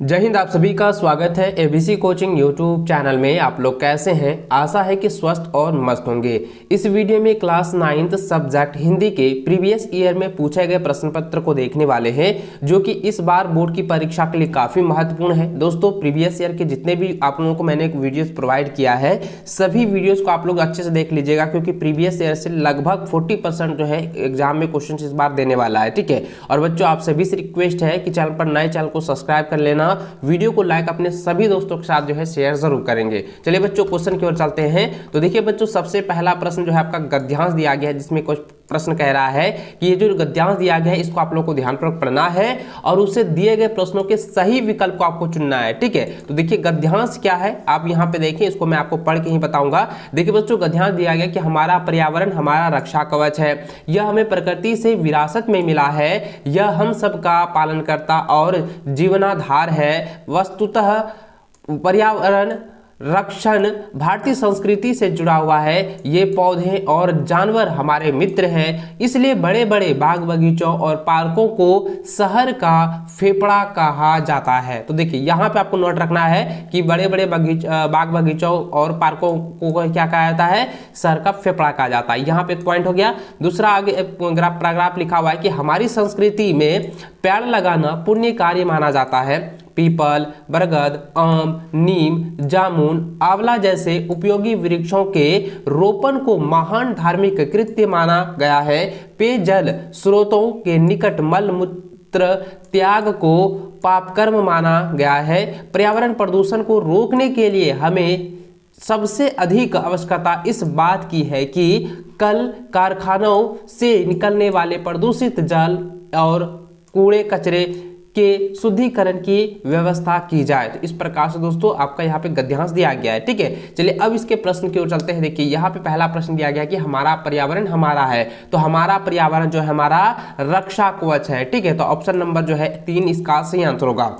जय हिंद। आप सभी का स्वागत है एबीसी कोचिंग यूट्यूब चैनल में। आप लोग कैसे हैं? आशा है कि स्वस्थ और मस्त होंगे। इस वीडियो में क्लास 9th सब्जेक्ट हिंदी के प्रीवियस ईयर में पूछे गए प्रश्न पत्र को देखने वाले हैं, जो कि इस बार बोर्ड की परीक्षा के लिए काफ़ी महत्वपूर्ण है। दोस्तों, प्रीवियस ईयर के जितने भी आप लोगों को मैंने वीडियोज़ प्रोवाइड किया है, सभी वीडियोज़ को आप लोग अच्छे से देख लीजिएगा, क्योंकि प्रीवियस ईयर से लगभग 40% जो है एग्जाम में क्वेश्चन इस बार देने वाला है। ठीक है। और बच्चों, आप सभी से रिक्वेस्ट है कि चैनल पर नए चैनल को सब्सक्राइब कर लेना, वीडियो को लाइक अपने सभी दोस्तों के साथ जो है शेयर जरूर करेंगे। चलिए बच्चों, क्वेश्चन की ओर चलते हैं। तो देखिए बच्चों, सबसे पहला प्रश्न जो है आपका गद्यांश दिया गया है, जिसमें कुछ प्रश्न कह रहा है कि ये जो गद्यांश दिया गया है इसको आप लोगों को ध्यानपूर्वक पढ़ना है और उससे दिए गए प्रश्नों के सही विकल्प को आपको चुनना है। ठीक है। तो देखिए गद्यांश क्या है, आप यहाँ पे देखिए, इसको मैं आपको पढ़ के ही बताऊंगा। देखिए बच्चों, गद्यांश दिया गया कि हमारा पर्यावरण हमारा रक्षा कवच है, यह हमें प्रकृति से विरासत में मिला है, यह हम सबका पालनकर्ता और जीवनाधार है। वस्तुतः पर्यावरण रक्षण भारतीय संस्कृति से जुड़ा हुआ है, ये पौधे और जानवर हमारे मित्र हैं, इसलिए बड़े बड़े बाग बगीचों और पार्कों को शहर का फेफड़ा कहा जाता है। तो देखिए यहाँ पे आपको नोट रखना है कि बड़े बड़े बाग बगीचों और पार्कों को क्या कहा जाता है? शहर का फेफड़ा कहा जाता है। यहाँ पे एक पॉइंट हो गया। दूसरा आगे पैराग्राफ लिखा हुआ है कि हमारी संस्कृति में पेड़ लगाना पुण्य कार्य माना जाता है। पीपल, बरगद, आम, नीम, जामुन, आंवला जैसे उपयोगी वृक्षों के रोपण को महान धार्मिक कृत्य माना गया है। पेयजल स्रोतों के निकट मल मूत्र त्याग को पाप कर्म माना गया है। पर्यावरण प्रदूषण को रोकने के लिए हमें सबसे अधिक आवश्यकता इस बात की है कि कल कारखानों से निकलने वाले प्रदूषित जल और कूड़े कचरे के शुद्धिकरण की व्यवस्था की जाए। तो इस प्रकार से दोस्तों आपका यहाँ पे गद्यांश दिया गया है। ठीक है। चलिए अब इसके प्रश्न की ओर चलते हैं। देखिए यहाँ पे पहला प्रश्न दिया गया कि हमारा पर्यावरण हमारा है, तो हमारा पर्यावरण जो है हमारा रक्षा कवच है। ठीक है। तो ऑप्शन नंबर जो है 3 इसका सही आंसर होगा।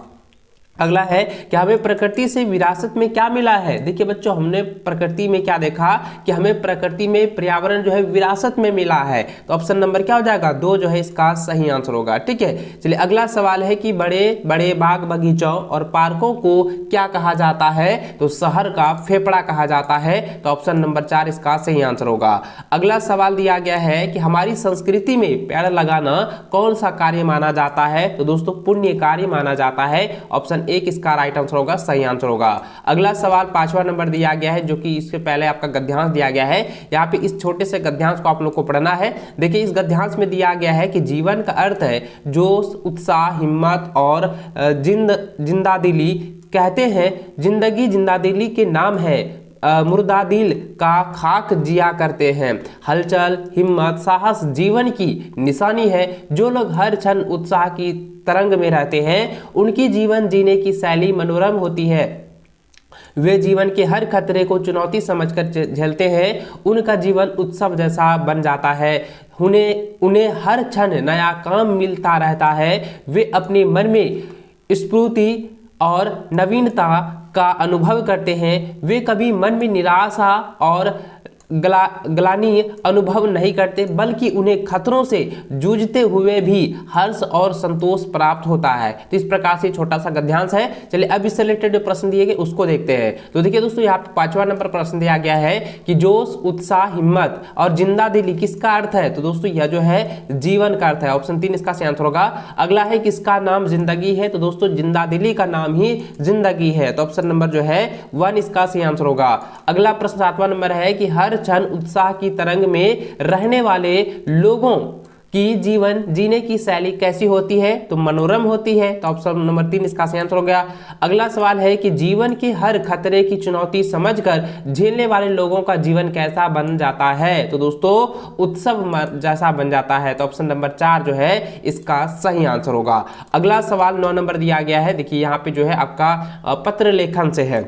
अगला है कि हमें प्रकृति से विरासत में क्या मिला है। देखिए बच्चों, हमने प्रकृति में क्या देखा कि हमें प्रकृति में पर्यावरण जो है विरासत में मिला है। तो ऑप्शन नंबर क्या हो जाएगा? 2 जो है इसका सही आंसर होगा। ठीक है। चलिए अगला सवाल है कि बड़े बड़े बाग बगीचों और पार्कों को क्या कहा जाता है? तो शहर का फेफड़ा कहा जाता है। तो ऑप्शन नंबर 4 इसका सही आंसर होगा। अगला सवाल दिया गया है कि हमारी संस्कृति में पेड़ लगाना कौन सा कार्य माना जाता है? तो दोस्तों पुण्य कार्य माना जाता है। ऑप्शन 1 इसका राइट आंसर होगा, सही आंसर होगा। अगला सवाल 5वां नंबर दिया गया है, जो कि इसके पहले आपका गद्यांश दिया गया है। यहाँ पे इस छोटे से गद्यांश को आप लोग को पढ़ना है। देखिए इस गद्यांश में दिया गया है कि जीवन का अर्थ है जोश, उत्साह, हिम्मत और जिंदादिली। कहते हैं जिंदगी जिंदादिली के नाम है, मुर्दा दिल का खाक जिया करते हैं। हलचल, हिम्मत, साहस जीवन की निशानी है। जो लोग हर क्षण उत्साह की तरंग में रहते हैं, उनकी जीवन जीने की शैली मनोरम होती है। वे जीवन के हर खतरे को चुनौती समझकर झेलते हैं। उनका जीवन उत्सव जैसा बन जाता है। उन्हें हर क्षण नया काम मिलता रहता है। वे अपने मन में स्फूर्ति और नवीनता का अनुभव करते हैं। वे कभी मन में निराशा और ग्लानि अनुभव नहीं करते, बल्कि उन्हें खतरों से जूझते हुए भी हर्ष और संतोष प्राप्त होता है। तो इस प्रकार से छोटा सा गद्यांश है। चलिए अब इससे रिलेटेड जो प्रश्न दिए गए उसको देखते हैं। तो देखिए दोस्तों, यहाँ पे 5वां नंबर प्रश्न दिया गया है कि जोश, उत्साह, हिम्मत और जिंदादिली किसका अर्थ है? तो दोस्तों यह जो है जीवन का अर्थ है। ऑप्शन 3 इसका सही आंसर होगा। अगला है किसका नाम जिंदगी है? तो दोस्तों जिंदादिली का नाम ही जिंदगी है। तो ऑप्शन नंबर जो है 1 इसका सही आंसर होगा। अगला प्रश्न 7वां नंबर है कि हर क्षण उत्साह की तरंग में रहने वाले लोगों की जीवन जीने की शैली कैसी होती है? तो मनोरम होती है। तो ऑप्शन नंबर 3 इसका सही आंसर हो गया। अगला सवाल है कि जीवन के हर खतरे की चुनौती समझकर झेलने वाले लोगों का जीवन कैसा बन जाता है? तो दोस्तों उत्सव जैसा बन जाता है। तो ऑप्शन नंबर 4 जो है इसका सही आंसर होगा। अगला सवाल 9 नंबर दिया गया है। देखिए यहाँ पे जो है आपका पत्र लेखन से है।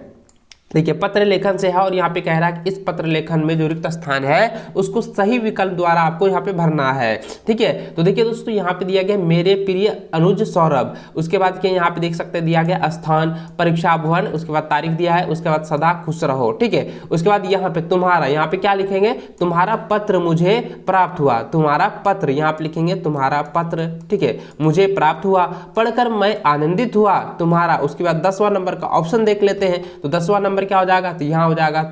देखिए पत्र लेखन से है और यहाँ पे कह रहा है कि इस पत्र लेखन में जो रिक्त स्थान है उसको सही विकल्प द्वारा आपको यहाँ पे भरना है। ठीक है, तो देखिए दोस्तों यहाँ पे दिया गया मेरे प्रिय अनुज सौरभ, उसके बाद क्या यहाँ पे देख सकते हैं दिया गया स्थान परीक्षा भवन, उसके बाद तारीख दिया है, उसके बाद सदा खुश रहो। ठीक है, उसके बाद यहाँ पे तुम्हारा, यहाँ पे क्या लिखेंगे, तुम्हारा पत्र मुझे प्राप्त हुआ, तुम्हारा पत्र यहाँ पे लिखेंगे तुम्हारा पत्र। ठीक है, मुझे प्राप्त हुआ, पढ़कर मैं आनंदित हुआ, तुम्हारा। उसके बाद 10वां नंबर का ऑप्शन देख लेते हैं, तो 10वां नंबर क्या हो जाएगा, तो यहाँ हो जाएगा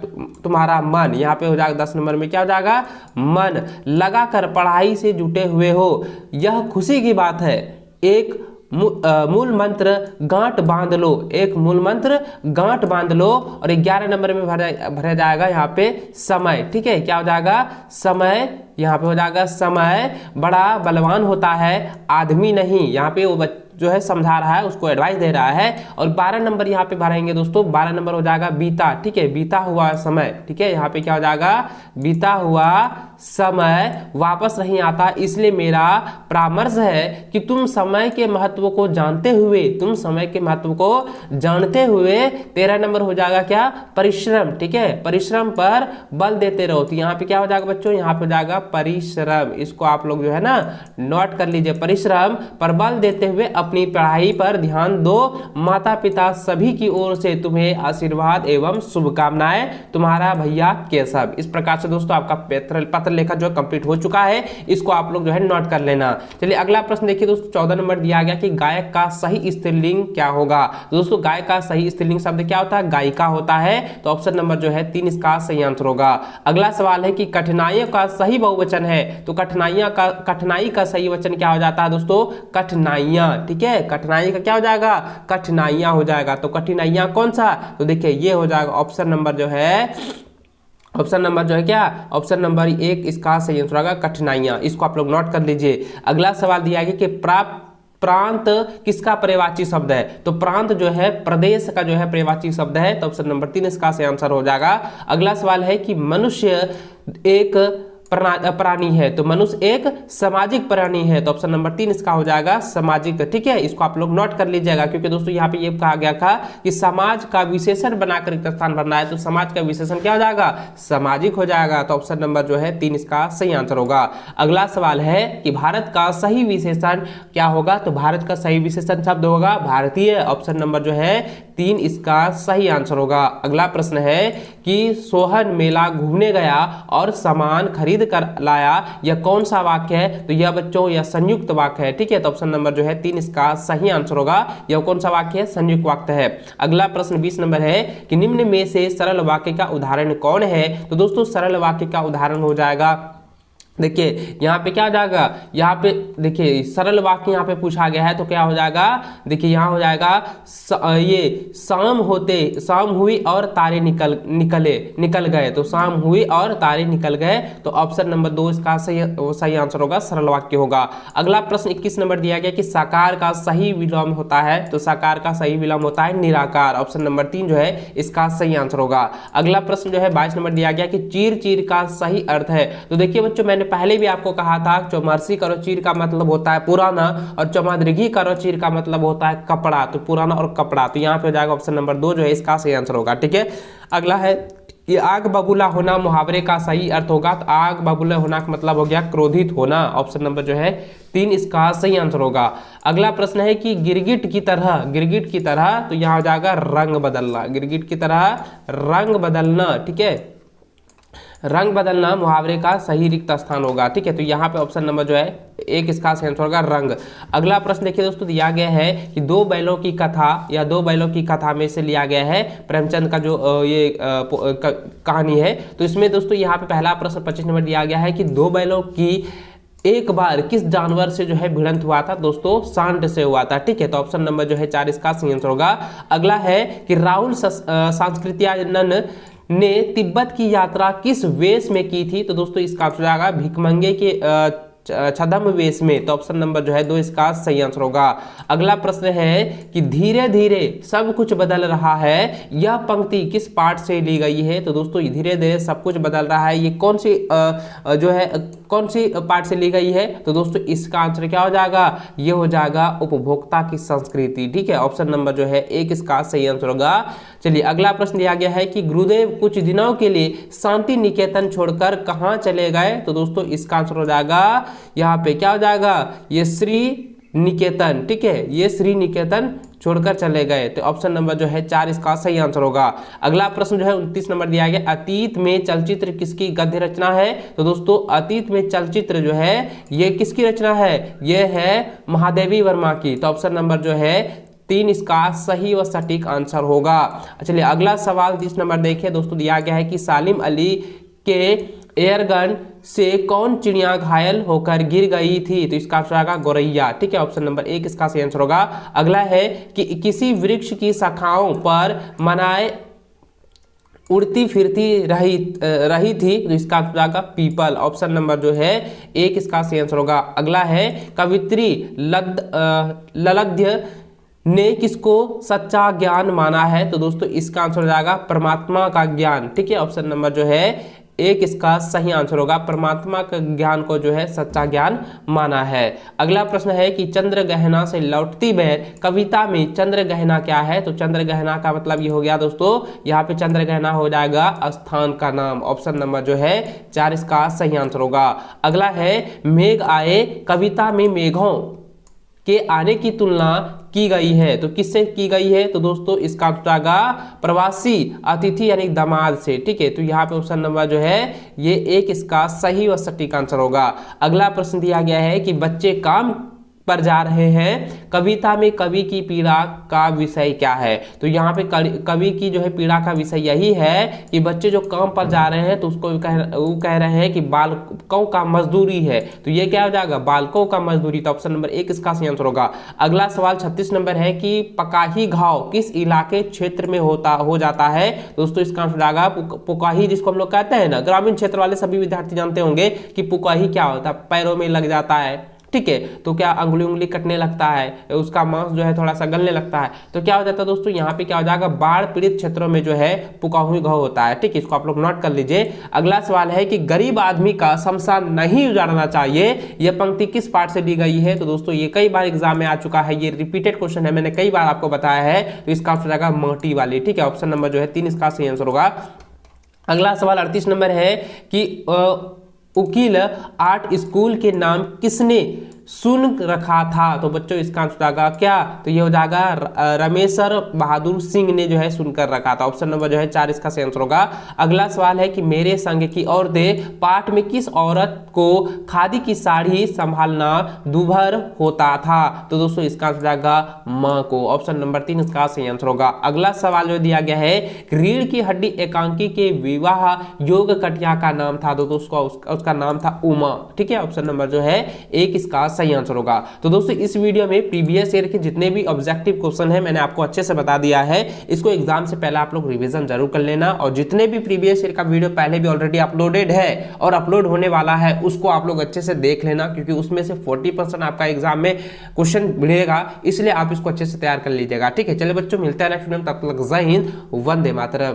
तुम्हारा मन, यहाँ पे हो जाएगा 10 नंबर में क्या हो जाएगा, मन। लगाकर पढ़ाई से जुटे हुए हो, यह खुशी की बात है। एक मूल मंत्र गांठ बांध लो, एक मूल मंत्र गांठ बांध लो। और 11 नंबर में भरा जाएगा यहाँ पे समय। ठीक है, क्या हो जाएगा, समय, यहाँ पे हो जाएगा समय बड़ा बलवान होता है आदमी नहीं। यहाँ पे वो जो है समझा रहा है, उसको एडवाइस दे रहा है। और 12 नंबर यहाँ पे भरेंगे दोस्तों, 12 नंबर हो जाएगा बीता। ठीक है, बीता हुआ समय। ठीक है, यहाँ पे क्या हो जाएगा, बीता हुआ समय वापस नहीं आता, इसलिए मेरा परामर्श है कि तुम समय के महत्व को जानते हुए, तुम समय के महत्व को जानते हुए 13 नंबर हो जाएगा क्या, परिश्रम। ठीक है, परिश्रम पर बल देते रहो। तो यहाँ पे क्या हो जाएगा बच्चों, यहाँ पे हो जाएगा परिश्रम। इसको आप लोग जो है ना नोट कर लीजिए, परिश्रम पर बल देते हुए अपनी पढ़ाई पर ध्यान दो। माता पिता सभी की ओर से तुम्हें आशीर्वाद एवं शुभकामनाएं, तुम्हारा भैया केशव। इस प्रकार से दोस्तों आपका पत्र लेखन जो कंप्लीट हो चुका है, इसको आप लोग जो है नोट कर लेना। चलिए अगला प्रश्न देखिए दोस्तों, 14 नंबर दिया गया कि गायक का सही स्त्रीलिंग क्या होगा। तो दोस्तों गायक का सही स्त्रीलिंग शब्द क्या होता है, गायिका होता है। तो ऑप्शन नंबर जो है 3 इसका सही आंसर होगा। अगला सवाल है कि कठिनाइयों का सही बहुवचन है, तो कठिनाई का सही वचन क्या हो जाता है दोस्तों, कठिनाइयां। ठीक है, कठिनाई का क्या हो जाएगा, कठिनाइयां हो जाएगा। तो कठिनाइयां कौन सा, तो देखिए ये हो जाएगा ऑप्शन नंबर जो है, ऑप्शन नंबर जो है क्या, ऑप्शन नंबर 1 इसका सही आंसर होगा कठिनाइयां। इसको आप लोग नोट कर लीजिए। अगला सवाल दिया गया कि प्रांत किसका पर्यायवाची शब्द है, तो प्रांत जो है प्रदेश का जो है पर्यायवाची शब्द है। तो ऑप्शन नंबर 3 इसका सही आंसर हो जाएगा। अगला सवाल है कि मनुष्य एक प्राणी है, तो मनुष्य एक सामाजिक प्राणी है। तो ऑप्शन नंबर 3 इसका हो जाएगा सामाजिक। ठीक है, इसको आप लोग नोट कर लीजिएगा, क्योंकि दोस्तों यहाँ पे ये कहा गया था कि समाज का विशेषण बनाकर एक स्थान भरना है, तो समाज का विशेषण क्या हो जाएगा, सामाजिक हो जाएगा। तो ऑप्शन नंबर जो है 3 इसका सही आंसर होगा। अगला सवाल है कि भारत का सही विशेषण क्या होगा, तो भारत का सही विशेषण शब्द होगा भारतीय। ऑप्शन नंबर जो है 3 इसका सही आंसर होगा। अगला प्रश्न है कि सोहन मेला घूमने गया और सामान खरीद कर लाया, यह कौन सा वाक्य है, तो यह बच्चों यह संयुक्त वाक्य है। ठीक है, तो ऑप्शन नंबर जो है 3 इसका सही आंसर होगा। यह कौन सा वाक्य है, संयुक्त वाक्य है। अगला प्रश्न 20 नंबर है कि निम्न में से सरल वाक्य का उदाहरण कौन है, तो दोस्तों सरल वाक्य का उदाहरण हो जाएगा, देखिए यहाँ पे क्या हो जाएगा, यहाँ पे देखिए सरल वाक्य यहाँ पे पूछा गया है, तो क्या हो जाएगा, देखिए यहाँ हो जाएगा ये शाम हुई और तारे निकल गए, तो शाम हुई और तारे निकल गए। तो ऑप्शन नंबर 2 इसका सही आंसर होगा, सरल वाक्य होगा। अगला प्रश्न 21 नंबर दिया गया कि साकार का सही विलोम होता है, तो साकार का सही विलोम होता है निराकार। ऑप्शन नंबर 3 जो है इसका सही आंसर होगा। अगला प्रश्न जो है 22 नंबर दिया गया कि चीर चीर का सही अर्थ है, तो देखिए बच्चों मैंने पहले भी आपको कहा था चौमारसी करो चीर का मतलब होता है पुराना, और चौमादृघी करो चीर का मतलब होता है कपड़ा, तो पुराना और कपड़ा। तो यहाँ पे हो जाएगा ऑप्शन नंबर 2 जो है इसका सही आंसर होगा। ठीक है, अगला है ये आग बबूला होना मुहावरे का सही अर्थ होगा, तो आग बबूला होना का मतलब हो गया क्रोधित होना। ऑप्शन नंबर जो है 3 इसका सही आंसर होगा। अगला प्रश्न है कि गिरगिट की तरह, तो यहाँ हो जाएगा रंग बदलना, गिरगिट की तरह रंग बदलना। ठीक है, रंग बदलना मुहावरे का सही रिक्त स्थान होगा। ठीक है, तो यहाँ पे ऑप्शन नंबर जो है 1 इसका सही आंसर होगा रंग। अगला प्रश्न देखिए दोस्तों दिया गया है कि 2 बैलों की कथा में से लिया गया है प्रेमचंद का जो ये कहानी है। तो इसमें दोस्तों यहाँ पे पहला प्रश्न 25 नंबर दिया गया है कि 2 बैलों की एक बार किस जानवर से जो है भिड़ंत हुआ था, दोस्तों सांड से हुआ था। ठीक है, तो ऑप्शन नंबर जो है 4 इसका सही आंसर होगा। अगला है कि राहुल सांस्कृत्यानंद ने तिब्बत की यात्रा किस वेश में की थी, तो दोस्तों इसका आंसर आएगा भिखमंगे के छद्मवेश में, तो ऑप्शन नंबर जो है 2 इसका सही आंसर होगा। अगला प्रश्न है कि धीरे धीरे सब कुछ बदल रहा है, यह पंक्ति किस पाठ से ली गई है? तो दोस्तों धीरे धीरे सब कुछ बदल रहा है, ये कौन सी जो है कौन सी पाठ से ली गई है? तो दोस्तों इसका आंसर क्या हो जाएगा? ये हो जाएगा उपभोक्ता की संस्कृति। ठीक है, ऑप्शन नंबर जो है 1 इसका सही आंसर होगा। चलिए अगला प्रश्न दिया गया है कि गुरुदेव कुछ दिनों के लिए शांति निकेतन छोड़कर कहाँ चले गए? तो दोस्तों इसका आंसर हो जाएगा यहाँ पे क्या हो जाएगा? ये श्री निकेतन। ठीक है, ये श्री निकेतन छोड़कर चले गए, तो ऑप्शन नंबर जो है 4 इसका सही आंसर होगा। अगला प्रश्न जो है 29 नंबर दिया गया, अतीत में चलचित्र किसकी गद्य रचना है? तो दोस्तों अतीत में चलचित्र जो है ये किसकी रचना है? ये है महादेवी वर्मा की, तो ऑप्शन नंबर जो है 3 इसका सही व सटीक आंसर होगा। चलिए अगला सवाल 30 नंबर देखिए दोस्तों, दिया गया है कि सालिम अली के एयरगन से कौन चिड़िया घायल होकर गिर गई थी? तो इसका आंसर आएगा गौरैया। ठीक है, ऑप्शन नंबर 1 इसका सही आंसर होगा। अगला है कि किसी वृक्ष की शाखाओं पर मनाए उड़ती फिरती रही थी, तो इसका आंसर आएगा पीपल। ऑप्शन नंबर जो है 1 इसका सही आंसर होगा। अगला है कवित्री ललध्य ने किसको सच्चा ज्ञान माना है? तो दोस्तों इसका आंसर हो जाएगा परमात्मा का ज्ञान। ठीक है, ऑप्शन नंबर जो है 1 इसका सही आंसर होगा, परमात्मा का ज्ञान को जो है सच्चा ज्ञान माना है। अगला प्रश्न है कि चंद्र गहना से लौटती बहर कविता में चंद्र गहना क्या है? तो चंद्र गहना का मतलब ये हो गया दोस्तों, यहाँ पे चंद्र गहना हो जाएगा स्थान का नाम। ऑप्शन नंबर जो है 4 इसका सही आंसर होगा। अगला है मेघ आए कविता में मेघों के आने की तुलना की गई है, तो किससे की गई है? तो दोस्तों इसका आंसर आएगा प्रवासी अतिथि यानी दामाद से। ठीक है, तो यहाँ पे ऑप्शन नंबर जो है ये 1 इसका सही व सटीक आंसर होगा। अगला प्रश्न दिया गया है कि बच्चे काम पर जा रहे हैं, कविता में कवि की पीड़ा का विषय क्या है? तो यहाँ पे कवि की जो है पीड़ा का विषय यही है कि बच्चे जो काम पर जा रहे हैं तो उसको वो कह रहे हैं कि बालकों का मजदूरी है, तो ये क्या हो जाएगा? बालकों का मजदूरी, तो ऑप्शन नंबर 1 इसका सही आंसर होगा। अगला सवाल 36 नंबर है कि पकाही घाव किस इलाके क्षेत्र में हो जाता है? दोस्तों इसका आंसर आएगा पुकाही, जिसको हम लोग कहते हैं ना, ग्रामीण क्षेत्र वाले सभी विद्यार्थी जानते होंगे कि पुकाही क्या होता है, पैरों में लग जाता है। ठीक है, तो क्या उंगली कटने लगता है, उसका मांस जो है थोड़ा सा गलने लगता है, तो क्या हो जाता है दोस्तों यहाँ पे क्या हो जाएगा? बाढ़ पीड़ित क्षेत्रों में जो है पुकाही घाव होता है। ठीक है, इसको आप लोग नोट कर लीजिए। अगला सवाल है कि गरीब आदमी का शमशान नहीं उजाड़ना चाहिए, यह पंक्ति किस पाठ से ली गई है? तो दोस्तों ये कई बार एग्जाम में आ चुका है, ये रिपीटेड क्वेश्चन है, मैंने कई बार आपको बताया है, तो इसका आंसर आएगा माटी वाली। ठीक है, ऑप्शन नंबर जो है 3 इसका सही आंसर होगा। अगला सवाल 38 नंबर है कि उकील आर्ट स्कूल के नाम किसने सुन रखा था? तो बच्चों इसका आंसर आएगा क्या? तो ये हो जाएगा रमेशर बहादुर सिंह ने जो है सुनकर रखा था। ऑप्शन नंबर जो है 4 इसका सही आंसर होगा। अगला सवाल है कि मेरे संग की औरतें पाठ में किस औरत को खादी की साड़ी संभालना दुभर होता था? तो दोस्तों इसका आंसर आएगा माँ को। ऑप्शन नंबर 3 इसका सही आंसर होगा। अगला सवाल जो दिया गया है रीढ़ की हड्डी एकांकी के विवाह योग कटिया का नाम था, तो दोस्तों उसका नाम था उमा। ठीक है, ऑप्शन नंबर जो है 1 इसका सही आंसर होगा। तो दोस्तों इस वीडियो में प्रीवियस ईयर के जितने भी ऑब्जेक्टिव क्वेश्चन है मैंने आपको अच्छे से बता दिया है, इसको एग्जाम से पहले आप लोग रिवीजन जरूर कर लेना, और जितने भी प्रीवियस ईयर का वीडियो पहले भी ऑलरेडी अपलोडेड है और अपलोड होने वाला है उसको आप लोग अच्छे से देख लेना, क्योंकि उसमें से 40% आपका एग्जाम में क्वेश्चन मिलेगा, इसलिए आप इसको अच्छे से तैयार कर लीजिएगा। ठीक है, चलिए बच्चों मिलते हैं नेक्स्ट वीडियो में, तब तक जय हिंद, वंदे मातरम।